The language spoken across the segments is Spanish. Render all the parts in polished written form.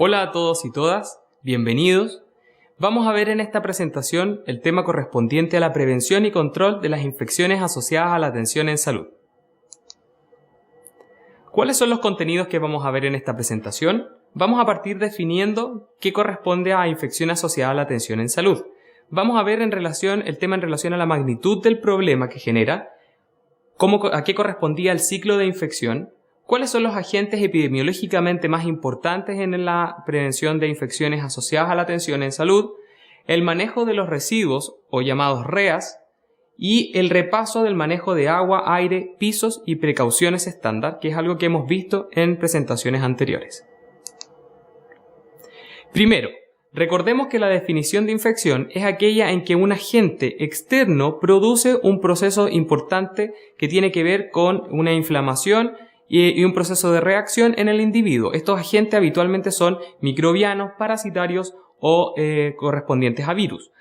Hola a todos y todas, bienvenidos. Vamos a ver en esta presentación el tema correspondiente a la prevención y control de las infecciones asociadas a la atención en salud. ¿Cuáles son los contenidos que vamos a ver en esta presentación? Vamos a partir definiendo qué corresponde a infección asociada a la atención en salud. Vamos a ver el tema en relación a la magnitud del problema que genera, a qué correspondía el ciclo de infección, cuáles son los agentes epidemiológicamente más importantes en la prevención de infecciones asociadas a la atención en salud, el manejo de los residuos o llamados REAs y el repaso del manejo de agua, aire, pisos y precauciones estándar, que es algo que hemos visto en presentaciones anteriores. Primero, recordemos que la definición de infección es aquella en que un agente externo produce un proceso importante que tiene que ver con una inflamación y un proceso de reacción en el individuo. Estos agentes habitualmente son microbianos, parasitarios o correspondientes a virus.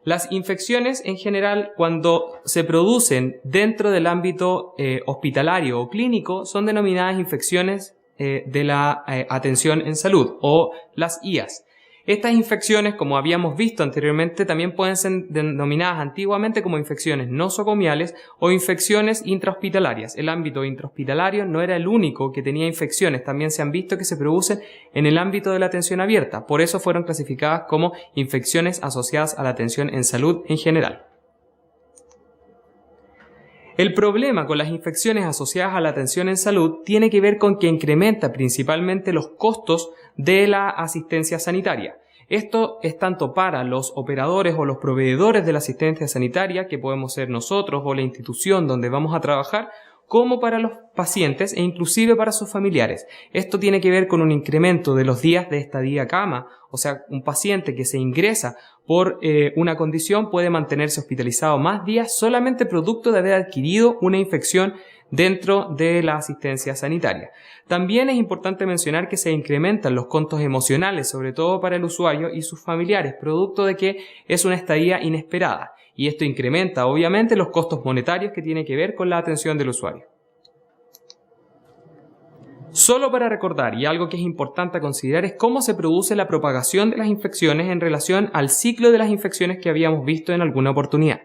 Las infecciones en general, cuando se producen dentro del ámbito hospitalario o clínico, son denominadas infecciones de la atención en salud o las IAS. Estas infecciones, como habíamos visto anteriormente, también pueden ser denominadas antiguamente como infecciones nosocomiales o infecciones intrahospitalarias. El ámbito intrahospitalario no era el único que tenía infecciones, también se han visto que se producen en el ámbito de la atención abierta. Por eso fueron clasificadas como infecciones asociadas a la atención en salud en general. El problema con las infecciones asociadas a la atención en salud tiene que ver con que incrementa principalmente los costos de la asistencia sanitaria. Esto es tanto para los operadores o los proveedores de la asistencia sanitaria, que podemos ser nosotros o la institución donde vamos a trabajar, como para los pacientes e inclusive para sus familiares. Esto tiene que ver con un incremento de los días de estadía cama, o sea, un paciente que se ingresa por una condición puede mantenerse hospitalizado más días solamente producto de haber adquirido una infección dentro de la asistencia sanitaria. También es importante mencionar que se incrementan los costos emocionales, sobre todo para el usuario y sus familiares, producto de que es una estadía inesperada. Y esto incrementa obviamente los costos monetarios que tienen que ver con la atención del usuario. Solo para recordar, y algo que es importante a considerar, es cómo se produce la propagación de las infecciones en relación al ciclo de las infecciones que habíamos visto en alguna oportunidad.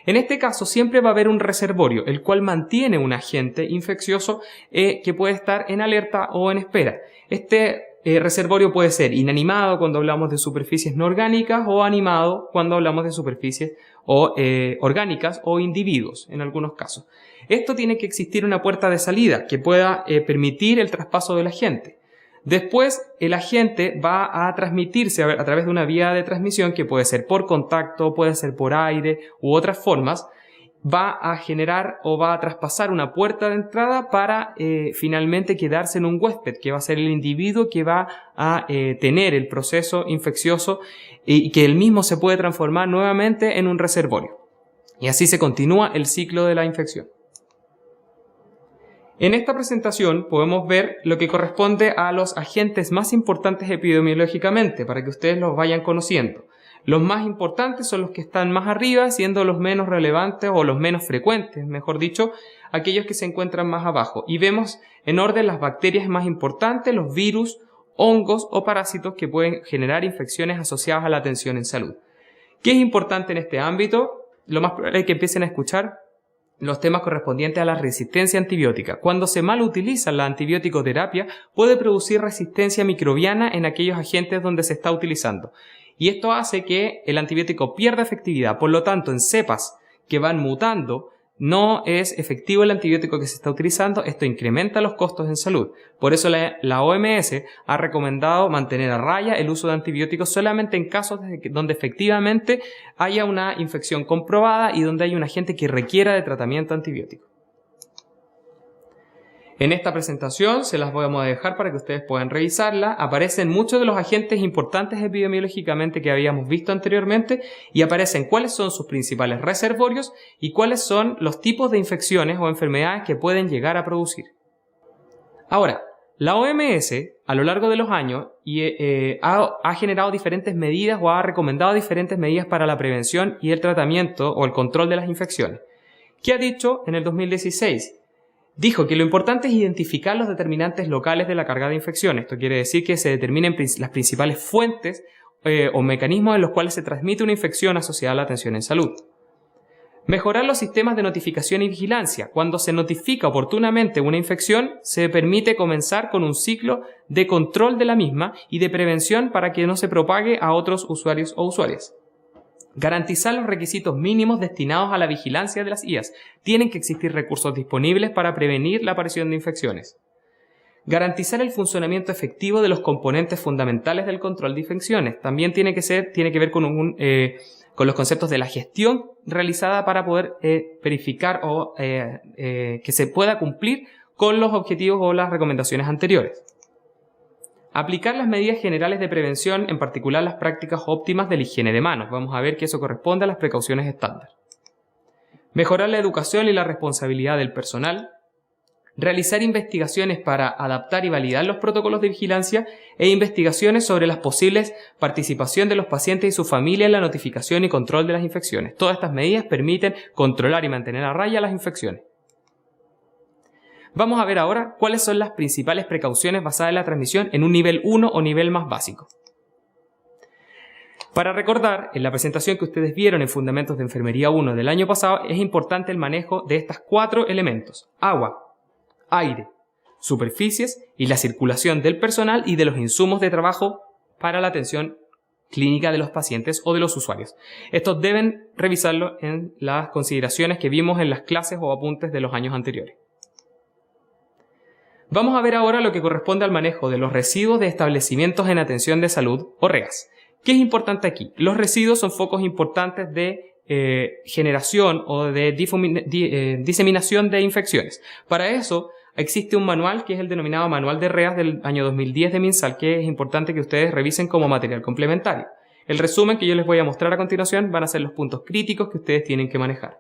En este caso siempre va a haber un reservorio, el cual mantiene un agente infeccioso que puede estar en alerta o en espera. Este reservorio puede ser inanimado cuando hablamos de superficies no orgánicas o animado cuando hablamos de superficies orgánicas o individuos en algunos casos. Esto tiene que existir una puerta de salida que pueda permitir el traspaso del agente. Después, el agente va a transmitirse a través de una vía de transmisión que puede ser por contacto, puede ser por aire u otras formas. Va a generar o va a traspasar una puerta de entrada para finalmente quedarse en un huésped, que va a ser el individuo que va a tener el proceso infeccioso y que él mismo se puede transformar nuevamente en un reservorio. Y así se continúa el ciclo de la infección. En esta presentación podemos ver lo que corresponde a los agentes más importantes epidemiológicamente, para que ustedes los vayan conociendo. Los más importantes son los que están más arriba, siendo los menos relevantes o los menos frecuentes, mejor dicho, aquellos que se encuentran más abajo. Y vemos en orden las bacterias más importantes, los virus, hongos o parásitos que pueden generar infecciones asociadas a la atención en salud. ¿Qué es importante en este ámbito? Lo más probable es que empiecen a escuchar los temas correspondientes a la resistencia antibiótica. Cuando se mal utiliza la antibiótico-terapia, puede producir resistencia microbiana en aquellos agentes donde se está utilizando. Y esto hace que el antibiótico pierda efectividad. Por lo tanto, en cepas que van mutando, no es efectivo el antibiótico que se está utilizando. Esto incrementa los costos en salud. Por eso la OMS ha recomendado mantener a raya el uso de antibióticos solamente en casos donde efectivamente haya una infección comprobada y donde hay un agente que requiera de tratamiento antibiótico. En esta presentación se las vamos a dejar para que ustedes puedan revisarla. Aparecen muchos de los agentes importantes epidemiológicamente que habíamos visto anteriormente y aparecen cuáles son sus principales reservorios y cuáles son los tipos de infecciones o enfermedades que pueden llegar a producir. Ahora, la OMS a lo largo de los años ha generado diferentes medidas o ha recomendado diferentes medidas para la prevención y el tratamiento o el control de las infecciones. ¿Qué ha dicho en el 2016? Dijo que lo importante es identificar los determinantes locales de la carga de infección. Esto quiere decir que se determinen las principales fuentes o mecanismos en los cuales se transmite una infección asociada a la atención en salud. Mejorar los sistemas de notificación y vigilancia. Cuando se notifica oportunamente una infección, se permite comenzar con un ciclo de control de la misma y de prevención para que no se propague a otros usuarios o usuarias. Garantizar los requisitos mínimos destinados a la vigilancia de las IAs. Tienen que existir recursos disponibles para prevenir la aparición de infecciones. Garantizar el funcionamiento efectivo de los componentes fundamentales del control de infecciones. También tiene que ver con los conceptos de la gestión realizada para poder verificar o que se pueda cumplir con los objetivos o las recomendaciones anteriores. Aplicar las medidas generales de prevención, en particular las prácticas óptimas de la higiene de manos. Vamos a ver que eso corresponde a las precauciones estándar. Mejorar la educación y la responsabilidad del personal. Realizar investigaciones para adaptar y validar los protocolos de vigilancia e investigaciones sobre las posibles participación de los pacientes y su familia en la notificación y control de las infecciones. Todas estas medidas permiten controlar y mantener a raya las infecciones. Vamos a ver ahora cuáles son las principales precauciones basadas en la transmisión en un nivel 1 o nivel más básico. Para recordar, en la presentación que ustedes vieron en Fundamentos de Enfermería 1 del año pasado, es importante el manejo de estos 4 elementos: agua, aire, superficies y la circulación del personal y de los insumos de trabajo para la atención clínica de los pacientes o de los usuarios. Estos deben revisarlo en las consideraciones que vimos en las clases o apuntes de los años anteriores. Vamos a ver ahora lo que corresponde al manejo de los residuos de establecimientos en atención de salud o REAS. ¿Qué es importante aquí? Los residuos son focos importantes de generación o de diseminación de infecciones. Para eso existe un manual que es el denominado Manual de REAS del año 2010 de MinSal, que es importante que ustedes revisen como material complementario. El resumen que yo les voy a mostrar a continuación van a ser los puntos críticos que ustedes tienen que manejar.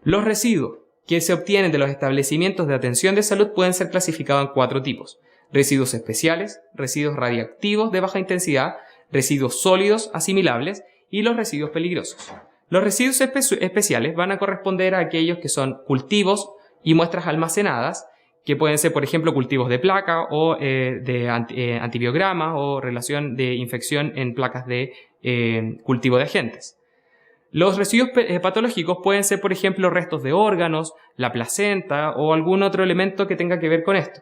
Los residuos que se obtienen de los establecimientos de atención de salud pueden ser clasificados en 4 tipos: residuos especiales, residuos radiactivos de baja intensidad, residuos sólidos asimilables y los residuos peligrosos. Los residuos especiales van a corresponder a aquellos que son cultivos y muestras almacenadas, que pueden ser, por ejemplo, cultivos de placa o de antibiogramas o relación de infección en placas de cultivo de agentes. Los residuos patológicos pueden ser, por ejemplo, restos de órganos, la placenta o algún otro elemento que tenga que ver con esto.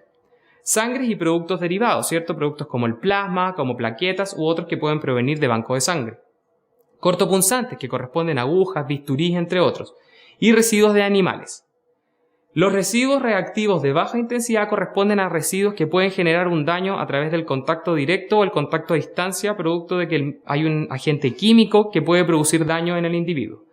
Sangres y productos derivados, ¿cierto? Productos como el plasma, como plaquetas u otros que pueden provenir de bancos de sangre. Cortopunzantes, que corresponden a agujas, bisturís, entre otros. Y residuos de animales. Los residuos reactivos de baja intensidad corresponden a residuos que pueden generar un daño a través del contacto directo o el contacto a distancia, producto de que hay un agente químico que puede producir daño en el individuo.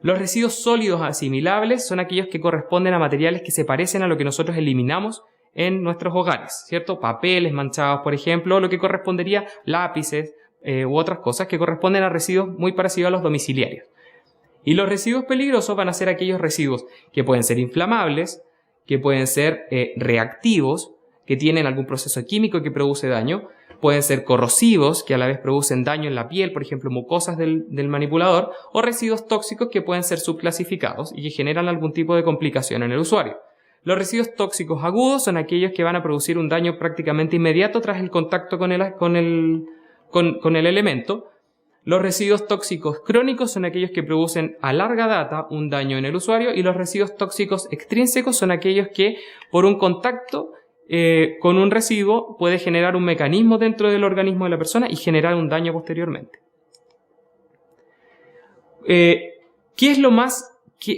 Los residuos sólidos asimilables son aquellos que corresponden a materiales que se parecen a lo que nosotros eliminamos en nuestros hogares, ¿cierto? Papeles manchados, por ejemplo, lo que correspondería lápices u otras cosas que corresponden a residuos muy parecidos a los domiciliarios. Y los residuos peligrosos van a ser aquellos residuos que pueden ser inflamables, que pueden ser reactivos, que tienen algún proceso químico que produce daño, pueden ser corrosivos, que a la vez producen daño en la piel, por ejemplo, mucosas del manipulador, o residuos tóxicos que pueden ser subclasificados y que generan algún tipo de complicación en el usuario. Los residuos tóxicos agudos son aquellos que van a producir un daño prácticamente inmediato tras el contacto con el elemento. Los residuos tóxicos crónicos son aquellos que producen a larga data un daño en el usuario, y los residuos tóxicos extrínsecos son aquellos que por un contacto con un residuo puede generar un mecanismo dentro del organismo de la persona y generar un daño posteriormente.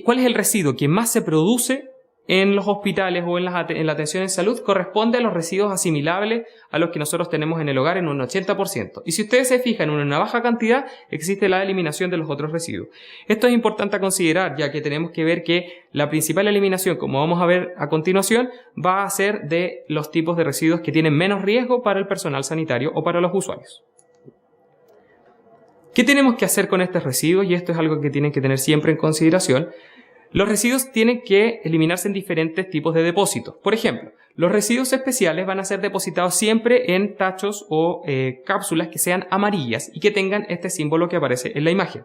¿Cuál es el residuo que más se produce en los hospitales o en la atención en salud? Corresponde a los residuos asimilables a los que nosotros tenemos en el hogar en un 80%. Y si ustedes se fijan, en una baja cantidad existe la eliminación de los otros residuos. Esto es importante a considerar, ya que tenemos que ver que la principal eliminación, como vamos a ver a continuación, va a ser de los tipos de residuos que tienen menos riesgo para el personal sanitario o para los usuarios. ¿Qué tenemos que hacer con estos residuos? Y esto es algo que tienen que tener siempre en consideración. Los residuos tienen que eliminarse en diferentes tipos de depósitos. Por ejemplo, los residuos especiales van a ser depositados siempre en tachos o cápsulas que sean amarillas y que tengan este símbolo que aparece en la imagen.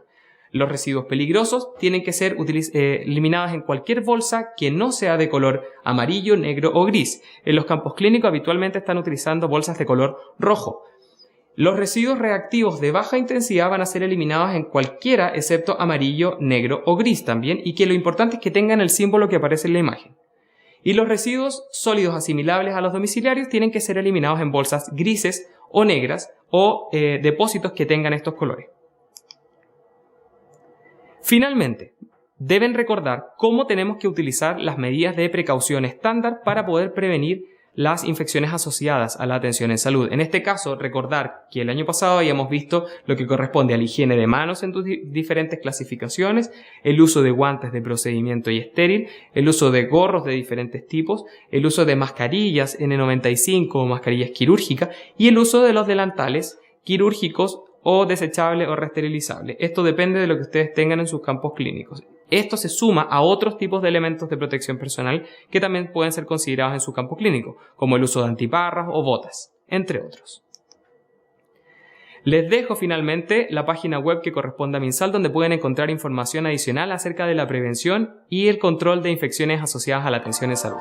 Los residuos peligrosos tienen que ser eliminados en cualquier bolsa que no sea de color amarillo, negro o gris. En los campos clínicos habitualmente están utilizando bolsas de color rojo. Los residuos reactivos de baja intensidad van a ser eliminados en cualquiera excepto amarillo, negro o gris también, y que lo importante es que tengan el símbolo que aparece en la imagen. Y los residuos sólidos asimilables a los domiciliarios tienen que ser eliminados en bolsas grises o negras o depósitos que tengan estos colores. Finalmente, deben recordar cómo tenemos que utilizar las medidas de precaución estándar para poder prevenir las infecciones asociadas a la atención en salud. En este caso, recordar que el año pasado habíamos visto lo que corresponde a la higiene de manos en sus diferentes clasificaciones, el uso de guantes de procedimiento y estéril, el uso de gorros de diferentes tipos, el uso de mascarillas N95 o mascarillas quirúrgicas y el uso de los delantales quirúrgicos o desechables o reesterilizables. Esto depende de lo que ustedes tengan en sus campos clínicos. Esto se suma a otros tipos de elementos de protección personal que también pueden ser considerados en su campo clínico, como el uso de antiparras o botas, entre otros. Les dejo finalmente la página web que corresponde a MinSal, donde pueden encontrar información adicional acerca de la prevención y el control de infecciones asociadas a la atención en salud.